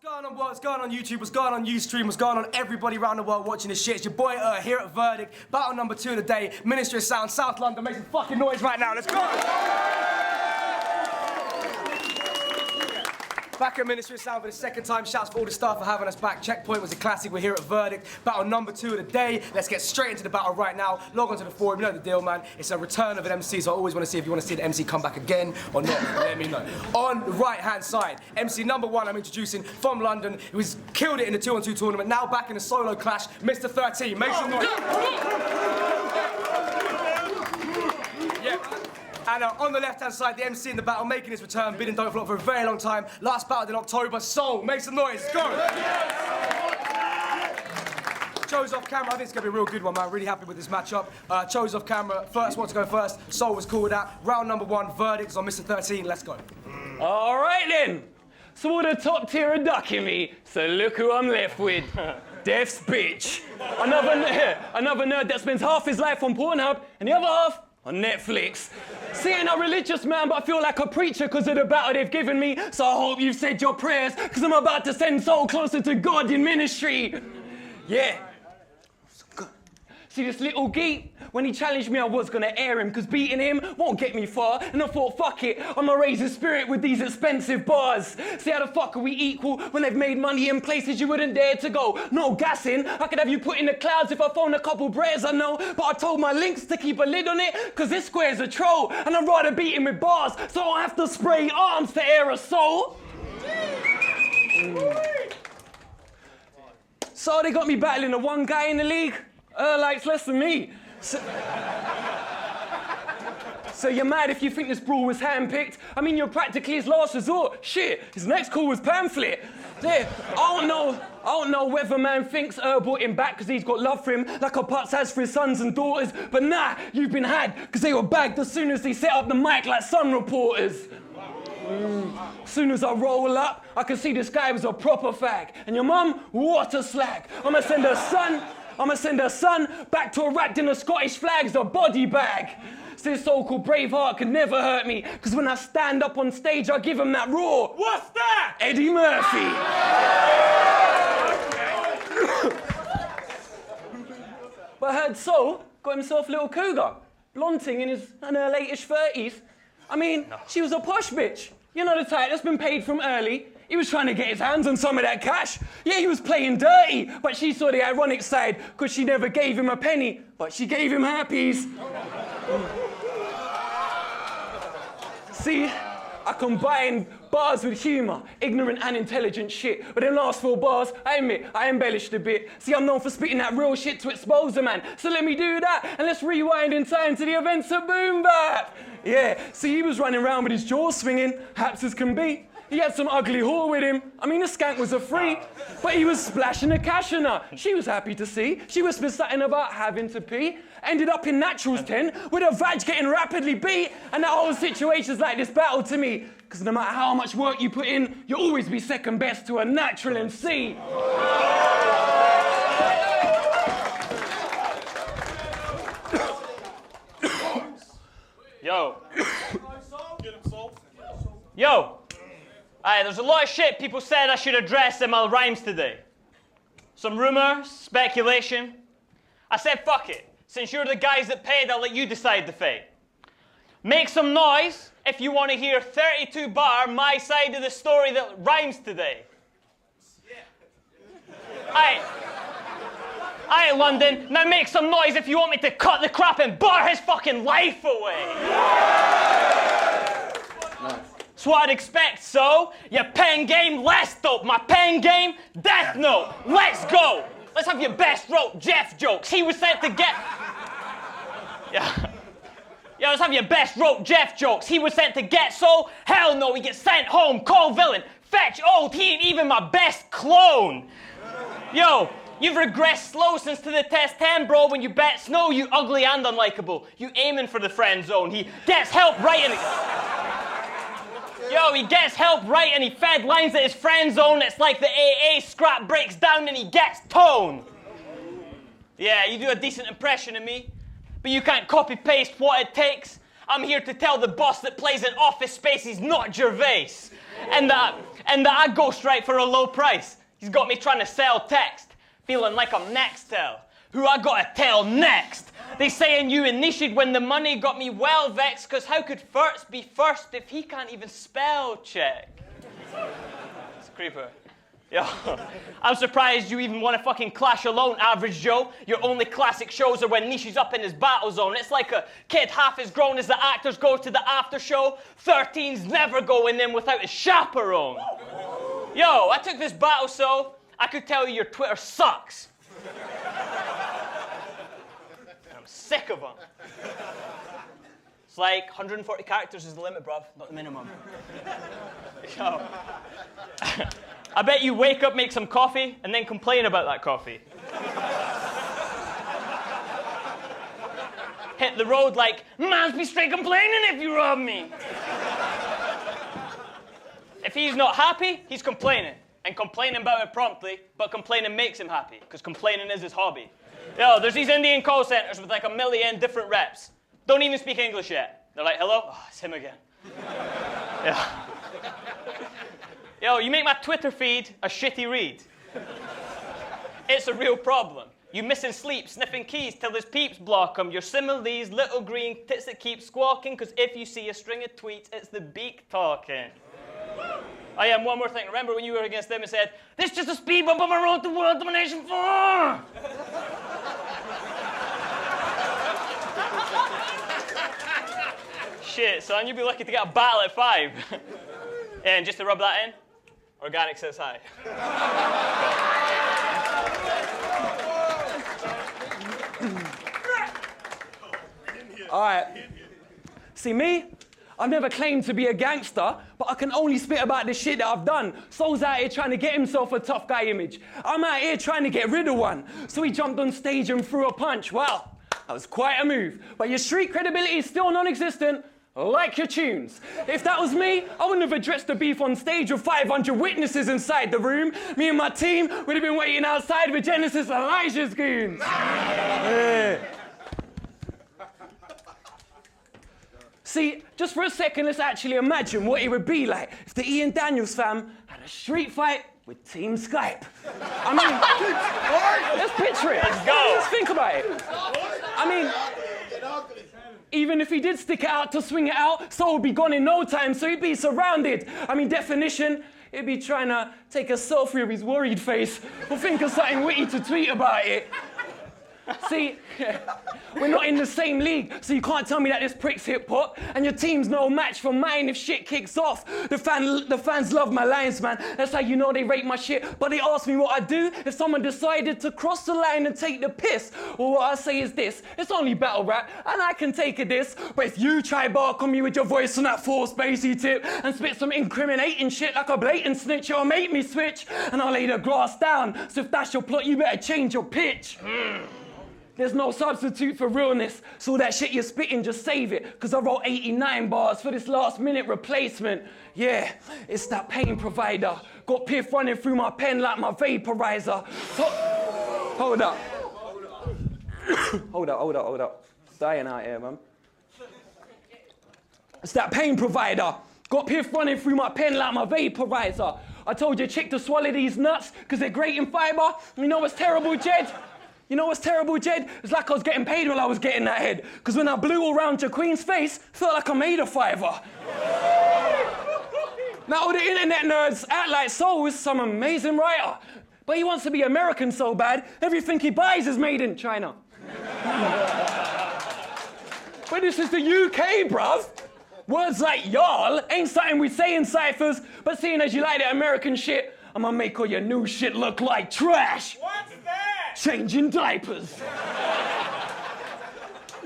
What's going on YouTube, what's going on Ustream, what's going on everybody around the world watching this shit? It's your boy here at Verdict, battle number 2 of the day, Ministry of Sound, South London. Make some fucking noise right now, let's go! Back at Ministry of Sound for the second time. Shouts for all the staff for having us back. Checkpoint was a classic. We're here at Verdict. Battle number 2 of the day. Let's get straight into the battle right now. Log on to the forum. You know the deal, man. It's a return of an MC, so I always want to see if you want to see the MC come back again or not. Let me know. On the right-hand side, MC number 1 I'm introducing from London. He was killed it in the 2-on-2 tournament. Now back in a solo clash, Mr. 13. Make some noise. And on the left-hand side, the MC in the battle, making his return, bidding Don't Flop for a very long time. Last battle in October, Soul, make some noise, go! Chose off camera, I think it's gonna be a real good one, man. Really happy with this matchup. Chose off camera, first one to go first. Soul was cool with that. Round number 1, verdicts on Mr. 13, let's go. All right then. So all the top tier are ducking me, so look who I'm left with. Def's bitch. Another nerd that spends half his life on Pornhub and the other half on Netflix. See, I'm a religious man, but I feel like a preacher because of the battle they've given me. So I hope you've said your prayers, because I'm about to send Soul closer to God in ministry. Yeah. See, this little geek, when he challenged me, I was gonna air him, because beating him won't get me far. And I thought, fuck it, I'ma raise his spirit with these expensive bars. See, how the fuck are we equal when they've made money in places you wouldn't dare to go? No gassing, I could have you put in the clouds if I phone a couple prayers, I know. But I told my links to keep a lid on it, because this square's a troll. And I'd rather beat him with bars, so I don't have to spray arms to air a soul. So they got me battling the one guy in the league. Likes less than me. So you're mad if you think this brawl was handpicked? I mean, you're practically his last resort. Shit, his next call was pamphlet. There, I don't know whether man thinks brought him back because he's got love for him, like a putz has for his sons and daughters. But nah, you've been had because they were bagged as soon as they set up the mic like Sun reporters. As soon as I roll up, I can see this guy was a proper fag. And your mum, what a slag. I'ma send her son back to a wrapped in a Scottish flag as a body bag. So this so-called Braveheart can never hurt me, because when I stand up on stage, I give him that roar. What's that? Eddie Murphy. But I heard Soul got himself a little cougar, blonting in her late-ish 30s. I mean, she was a posh bitch. You know the type that's been paid from early. He was trying to get his hands on some of that cash. Yeah, he was playing dirty, but she saw the ironic side because she never gave him a penny, but she gave him happies. See, I combine bars with humor, ignorant and intelligent shit. But in last 4 bars, I admit, I embellished a bit. See, I'm known for spitting that real shit to expose a man. So let me do that, and let's rewind in time to the events of Boom Bap. Yeah, see, he was running around with his jaws swinging, haps as can be. He had some ugly whore with him. I mean, the skank was a freak, but he was splashing the cash on her. She was happy to see. She whispered something about having to pee. Ended up in Naturals 10 with her vag getting rapidly beat. And that whole situation's like this battle to me. Because no matter how much work you put in, you'll always be second best to a natural MC. Yo. Yo. Aye, there's a lot of shit people said I should address in my rhymes today. Some rumours, speculation. I said, fuck it. Since you're the guys that paid, I'll let you decide the fate. Make some noise if you want to hear 32 bar my side of the story that rhymes today. Aye. Aye, London. Now make some noise if you want me to cut the crap and bar his fucking life away. That's what I'd expect, so your pen game, less dope. My pen game, death note. Let's go. Let's have your best rope, Jeff jokes. He was sent to get... Yeah, let's have your best rope, Jeff jokes. He was sent to get Soul. Hell no, he gets sent home. Call villain. Fetch old. He ain't even my best clone. Yo, you've regressed slow since to the test 10, bro. When you bet snow, you ugly and unlikable. You aiming for the friend zone. He gets help right in... Yo, he gets help right and he fed lines at his friend zone. It's like the AA scrap breaks down and he gets tone. Yeah, you do a decent impression of me, but you can't copy-paste what it takes. I'm here to tell the boss that plays in Office Space he's not Gervais. And that I ghostwrite for a low price. He's got me trying to sell text. Feeling like I'm Nextel. Who I gotta tell next? They saying you initiated when the money got me well vexed, cause how could first be first if he can't even spell check? It's a creeper. Yo, I'm surprised you even want to fucking clash alone, average Joe. Your only classic shows are when Nishi's up in his battle zone. It's like a kid half as grown as the actors go to the after show. 13's never going in without a chaperone. Yo, I took this battle so I could tell you your Twitter sucks. I'm sick of them. It's like 140 characters is the limit, bruv, not the minimum. Yo. I bet you wake up, make some coffee, and then complain about that coffee. Hit the road like, man's be straight complaining if you rob me. If he's not happy, he's complaining. And complaining about it promptly, but complaining makes him happy, because complaining is his hobby. Yo, there's these Indian call centers with like 1 million different reps. Don't even speak English yet. They're like, hello? Oh, it's him again. Yeah. Yo, you make my Twitter feed a shitty read. It's a real problem. You missing sleep, sniffing keys till his peeps block 'em. Your similes, little green tits that keep squawking, cause if you see a string of tweets, it's the beak talking. Oh yeah, and one more thing. Remember when you were against them and said, this is just a speed bump on my road to world domination 4? Shit, son, you'd be lucky to get a battle at 5. And just to rub that in, Organic says hi. All right. See me? I've never claimed to be a gangster, but I can only spit about the shit that I've done. Soul's out here trying to get himself a tough guy image. I'm out here trying to get rid of one. So he jumped on stage and threw a punch. Wow, that was quite a move. But your street credibility is still non-existent. Like your tunes. If that was me, I wouldn't have addressed the beef on stage with 500 witnesses inside the room. Me and my team would have been waiting outside with Genesis Elijah's goons. See, just for a second, let's actually imagine what it would be like if the Ian Daniels fam had a street fight with Team Skype. I mean, let's picture it. Let's go. Let's think about it. I mean, even if he did stick it out to swing it out, Soul would be gone in no time, so he'd be surrounded. I mean, definition, he'd be trying to take a selfie of his worried face or think of something witty to tweet about it. See, we're not in the same league, so you can't tell me that this prick's hip-hop, and your team's no match for mine if shit kicks off. The fans love my lines, man. That's how you know they rate my shit. But they ask me what I'd do if someone decided to cross the line and take the piss. Well, what I say is this, it's only battle rap, and I can take a diss. But if you try bark on me with your voice on that forced bassy tip and spit some incriminating shit like a blatant snitch, it'll make me switch, and I'll lay the glass down. So if that's your plot, you better change your pitch. There's no substitute for realness, so that shit you're spitting, just save it, because I wrote 89 bars for this last-minute replacement. Yeah, it's that pain provider. Got piff running through my pen like my vaporizer. So, hold up. hold up. Dying out here, man. It's that pain provider. Got piff running through my pen like my vaporizer. I told your chick to swallow these nuts, because they're great in fiber. You know what's terrible, Jed? You know what's terrible, Jed? It's like I was getting paid while I was getting that head. Because when I blew all around your queen's face, felt like I made a $5. Now all the internet nerds act like Soul is some amazing writer. But he wants to be American so bad, everything he buys is made in China. But this is the UK, bruv. Words like y'all ain't something we say in ciphers, but seeing as you like that American shit, I'm gonna make all your new shit look like trash. What's that? Changing diapers.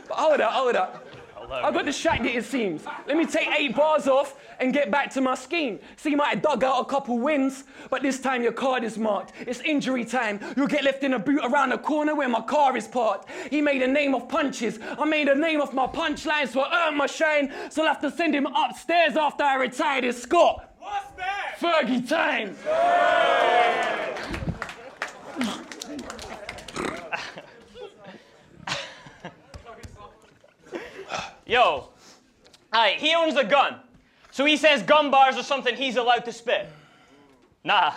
But hold up. I got distracted, it seems. Let me take 8 bars off and get back to my scheme. See, you might have dug out a couple wins, but this time your card is marked. It's injury time. You'll get left in a boot around the corner where my car is parked. He made a name of punches. I made a name of my punchlines, so I earned my shine. So I'll have to send him upstairs after I retired as Scott. What's that? Fergie time. Yo, Aye, he owns a gun. So he says gun bars are something he's allowed to spit. Nah.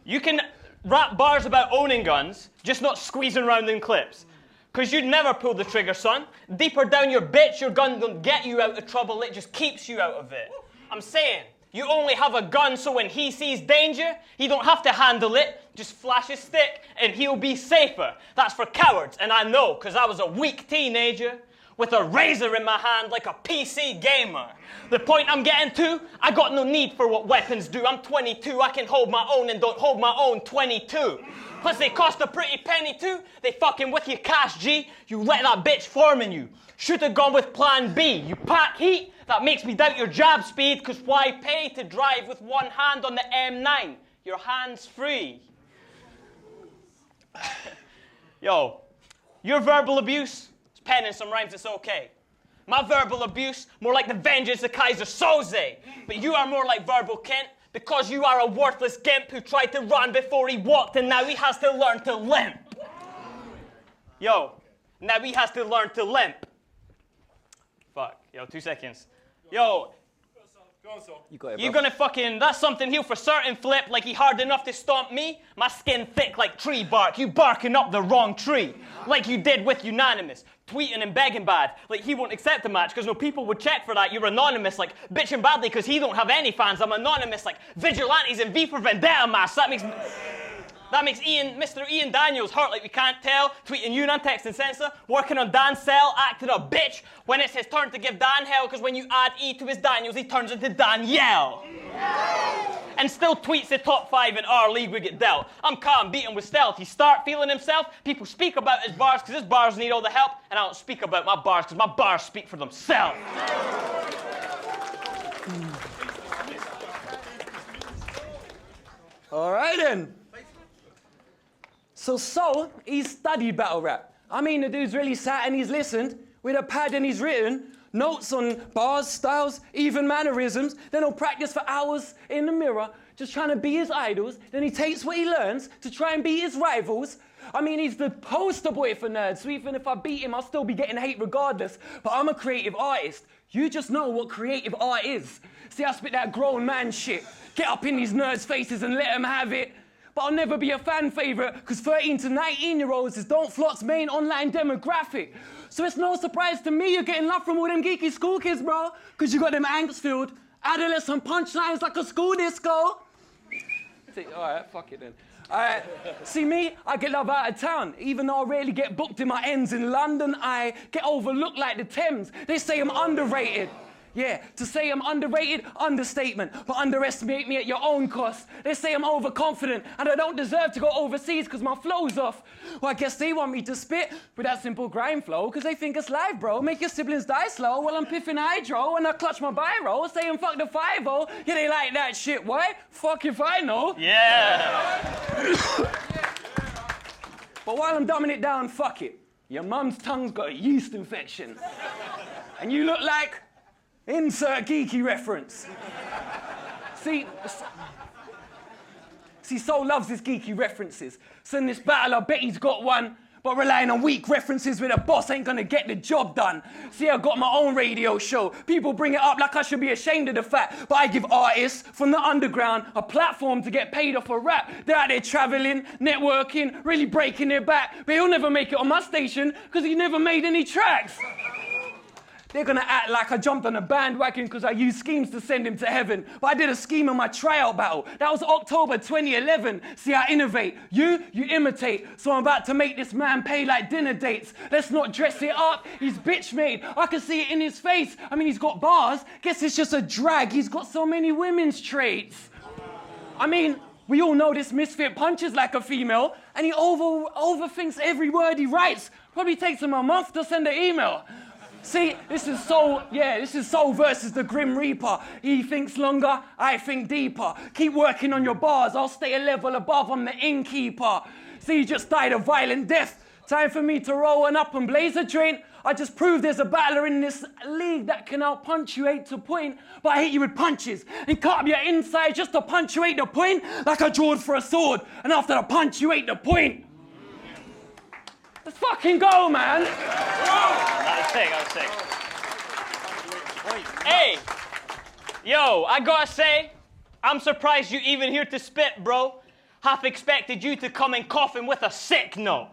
You can rap bars about owning guns, just not squeezing around in clips. Because you'd never pull the trigger, son. Deeper down your bitch, your gun don't get you out of trouble, it just keeps you out of it. I'm saying, you only have a gun so when he sees danger, he don't have to handle it, just flash his stick and he'll be safer. That's for cowards, and I know, because I was a weak teenager with a razor in my hand like a PC gamer. The point I'm getting to, I got no need for what weapons do. I'm 22, I can hold my own and don't hold my own 22. Plus they cost a pretty penny too. They fucking with your cash, G. You let that bitch form in you. Should've gone with plan B. You pack heat, that makes me doubt your jab speed, cause why pay to drive with one hand on the M9? Your hand's free. Yo, your verbal abuse, it's penning some rhymes, it's okay. My verbal abuse, more like the vengeance of Kaiser Soze. But you are more like verbal Kent, because you are a worthless gimp who tried to run before he walked and now he has to learn to limp. Yo, now he has to learn to limp. Fuck, yo, 2 seconds. Yo, you gonna fucking, that's something he'll for certain flip, like he hard enough to stomp me. My skin thick like tree bark, you barking up the wrong tree. Like you did with Unanimous, tweeting and begging bad. Like he won't accept a match, cause no people would check for that. You're anonymous, like bitching badly cause he don't have any fans. I'm anonymous, like vigilantes in V for Vendetta mask. That makes Mr. Ian Daniels hurt like we can't tell. Tweeting Yunnan, texting Censor, working on Dan Cell, acting a bitch when it's his turn to give Dan hell, because when you add E to his Daniels, he turns into Danielle. And still tweets the top 5 in our league we get dealt. I'm calm, beating with stealth. He start feeling himself, people speak about his bars because his bars need all the help, and I don't speak about my bars because my bars speak for themselves. All right then. So, he's studied battle rap. I mean, the dude's really sat and he's listened with a pad and he's written notes on bars, styles, even mannerisms. Then he'll practice for hours in the mirror, just trying to be his idols. Then he takes what he learns to try and beat his rivals. I mean, he's the poster boy for nerds, so even if I beat him, I'll still be getting hate regardless. But I'm a creative artist. You just know what creative art is. See, I spit that grown man shit. Get up in these nerds' faces and let them have it. But I'll never be a fan favorite, because 13 to 19-year-olds is Don't Flop's main online demographic. So it's no surprise to me you're getting love from all them geeky school kids, bro, because you got them angst-filled, adolescent punchlines like a school disco. See, all right, fuck it then. All right, see me, I get love out of town. Even though I rarely get booked in my ends in London, I get overlooked like the Thames. They say I'm underrated. Yeah, to say I'm underrated, understatement. But underestimate me at your own cost. They say I'm overconfident and I don't deserve to go overseas because my flow's off. Well, I guess they want me to spit with that simple grind flow because they think it's live, bro. Make your siblings die slow while I'm piffing hydro and I clutch my biro saying fuck the 5-0. Yeah, they like that shit, what? Fuck if I know. Yeah. But while I'm dumbing it down, fuck it. Your mum's tongue's got a yeast infection. And you look like... Insert geeky reference. See, Soul loves his geeky references. So in this battle, I bet he's got one, but relying on weak references with a boss ain't gonna get the job done. See, I got my own radio show. People bring it up like I should be ashamed of the fact, but I give artists from the underground a platform to get paid off a rap. They're out there traveling, networking, really breaking their back, but he'll never make it on my station because he never made any tracks. They're gonna act like I jumped on a bandwagon because I used schemes to send him to heaven. But I did a scheme in my tryout battle. That was October 2011. See, I innovate. You imitate. So I'm about to make this man pay like dinner dates. Let's not dress it up. He's bitch made. I can see it in his face. I mean, he's got bars. Guess it's just a drag. He's got so many women's traits. I mean, we all know this misfit punches like a female, and he overthinks every word he writes. Probably takes him a month to send an email. See, this is Soul versus the Grim Reaper. He thinks longer, I think deeper. Keep working on your bars, I'll stay a level above, I'm the innkeeper. See, you just died a violent death. Time for me to roll one up and blaze a joint. I just proved there's a battler in this league that can out-punctuate to point, but I hit you with punches and cut up your inside just to punctuate the point, like I drawed for a sword, and after the punctuate the point. Let's fucking go, man! That was sick, that was sick. Hey! Yo, I gotta say, I'm surprised you even here to spit, bro. Half expected you to come in coughing with a sick note.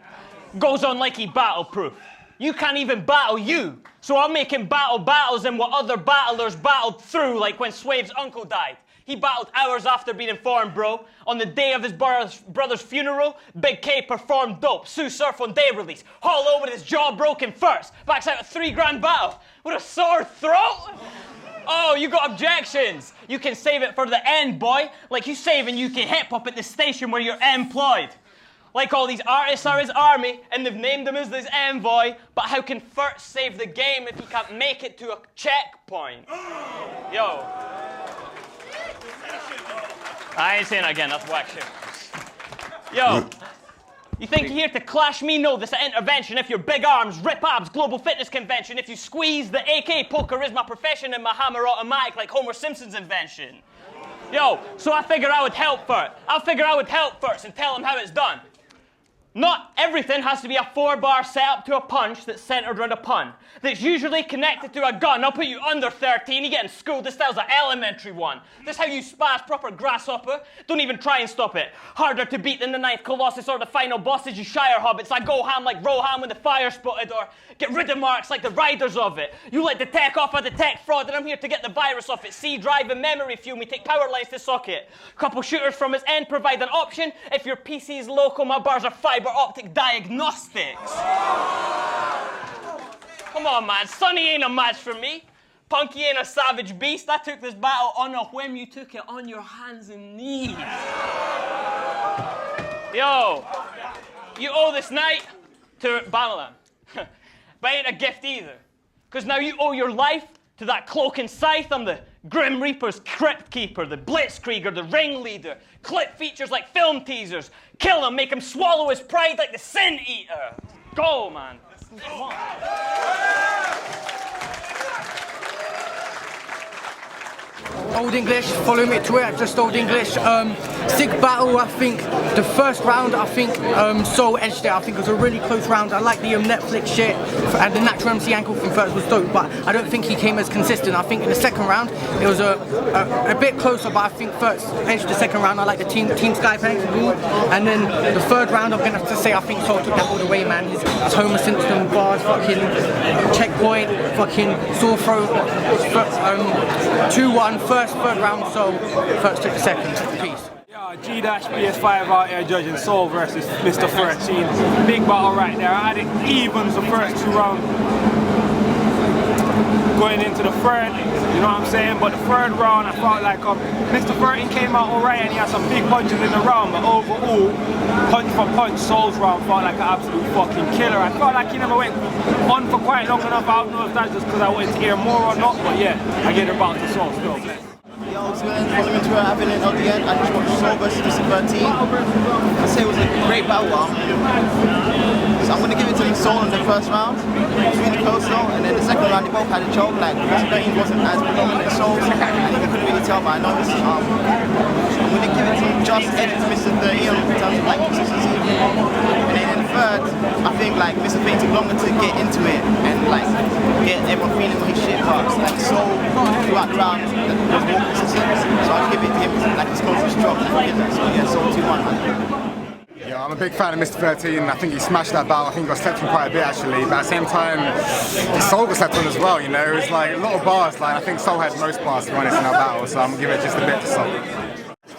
Goes on like he battle-proof. You can't even battle you. So I'm making battles in what other battlers battled through, like when Swave's uncle died. He battled hours after being informed, bro. On the day of his brother's funeral, Big K performed dope. Sue Surf on day release. Hollow with his jaw broken first. Backs out a $3 battle. With a sore throat? Oh, you got objections. You can save it for the end, boy. Like you saving UK hip-hop at the station where you're employed. Like all these artists are his army, and they've named him as his envoy, but how can Furt save the game if he can't make it to a checkpoint? Yo. I ain't saying that again, that's whack shit. Yo. You think you're here to clash me? No, this is an intervention. If you're big arms, rip abs, global fitness convention. If you squeeze the AK, poker is my profession and my hammer automatic like Homer Simpson's invention. Yo, so I figured I would help first. And tell him how it's done. Not everything has to be a 4-bar setup to a punch that's centered around a pun. That's usually connected to a gun. I'll put you under 13, you get in school, this style's an elementary one. This how you spaz proper grasshopper. Don't even try and stop it. Harder to beat than the 9th Colossus or the final bosses, you Shire hobbits. I go ham like Rohan when the fire spotted, or get rid of marks like the riders of it. You let the tech off of the tech fraud, and I'm here to get the virus off it. C drive and memory fuel, we take power lines to socket. Couple shooters from his end provide an option. If your PC's local, my bars are fiber optic diagnostics. Come on, man. Sonny ain't a match for me. Punky ain't a savage beast. I took this battle on a whim. You took it on your hands and knees. Yo, you owe this night to Bamalan. But ain't a gift either. Because now you owe your life to that cloak and scythe. I'm the Grim Reaper's Crypt Keeper, the Blitzkrieger, the Ringleader. Clip features like film teasers. Kill him, make him swallow his pride like the Sin Eater. Go, man. Come on. Old English, follow me to it, just Old English. Sick battle, I think. The first round, I think, Soul edged it. I think it was a really close round. I like the Netflix shit, and the natural MC ankle from first was dope, but I don't think he came as consistent. I think in the second round, it was a bit closer, but I think first edged the second round. I like the Team Skypack. And then the third round, I'm going to have to say, I think Soul took that all the way, man. His Homer Simpson bars, fucking checkpoint, fucking sore throat, 2-1, third round, so first took the second. Peace. G-Dash PS5 out here judging Soul versus Mr. 13. Big battle right there. I had it evens the first 2 rounds. Going into the third, you know what I'm saying? But the third round, I felt like Mr. 13 came out alright and he had some big punches in the round, but overall, punch for punch, Soul's round felt like an absolute fucking killer. I felt like he never went on for quite long enough. I don't know if that's just because I wanted to hear more or not, but yeah, I get it back to Soul still. Yo, what's going on? Follow me to Twitter, I've been in LDN. I just watched Soul versus Mr. 13. I'd say it was a great battle. So I'm going to give it to Soul in the first round. It was really close though, and then the second round they both had a choke. Like, Mr. 13 wasn't as predominant as Soul, and you couldn't really tell, but I know this I'm going to give it to just edit to Mr. 13 in terms of like consistency. And then in the third, I think like Mr. 13 took longer to get into it and like get everyone feeling his shit parts. Like Soul throughout the round was more consistent. So I'll give it to him like his closest drop. So yeah, Soul 2-1. Yeah, I'm a big fan of Mr. 13. I think he smashed that battle. I think he got stepped on quite a bit actually. But at the same time, Soul got stepped on as well. You know, it was like a lot of bars. Like I think Soul had most bars to be honest in that battle. So I'm gonna give it just a bit to Soul.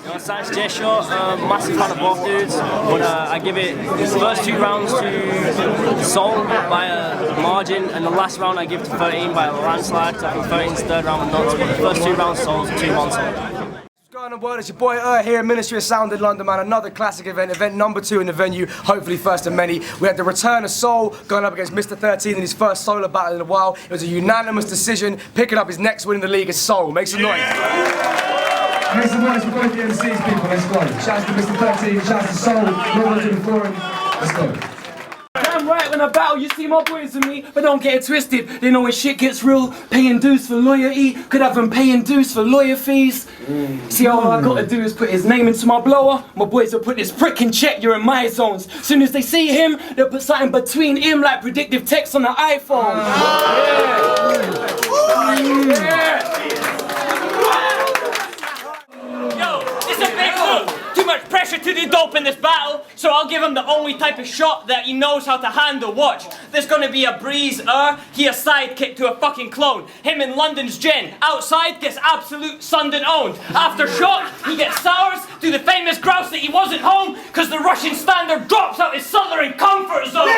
Yo, Sans J-Shot, massive fan of both dudes, but I give it the first 2 rounds to Soul by a margin, and the last round I give to 13 by a landslide. I think 13's third round was nuts, but the first 2 rounds Soul's 2-1 Soul. What's going on, world? It's your boy here at Ministry of Sound in London, man. Another classic event number 2 in the venue, hopefully first of many. We had the return of Soul going up against Mr. 13 in his first solo battle in a while. It was a unanimous decision, picking up his next win in the league as Soul. Make some noise. Make some noise for both the MCs, people. Let's go. Shouts to Mr. 13, shouts to Soul, welcome to the forum. Let's go. Damn right, when I battle, you see my boys and me, but don't get it twisted. They know when shit gets real, paying dues for loyalty, could have them paying dues for lawyer fees. See, all I gotta do is put his name into my blower. My boys will put this prick in check, you're in my zones. Soon as they see him, they'll put something between him like predictive text on the iPhone. Yeah. Yo, it's a big move. Too much pressure to do dope in this battle, so I'll give him the only type of shot that he knows how to handle. Watch. There's gonna be a breeze, he a sidekick to a fucking clone. Him in London's gin. Outside gets absolute Sundan owned. After shot, he gets sours to the famous grouse that he wasn't home, cause the Russian standard drops out his southern comfort zone.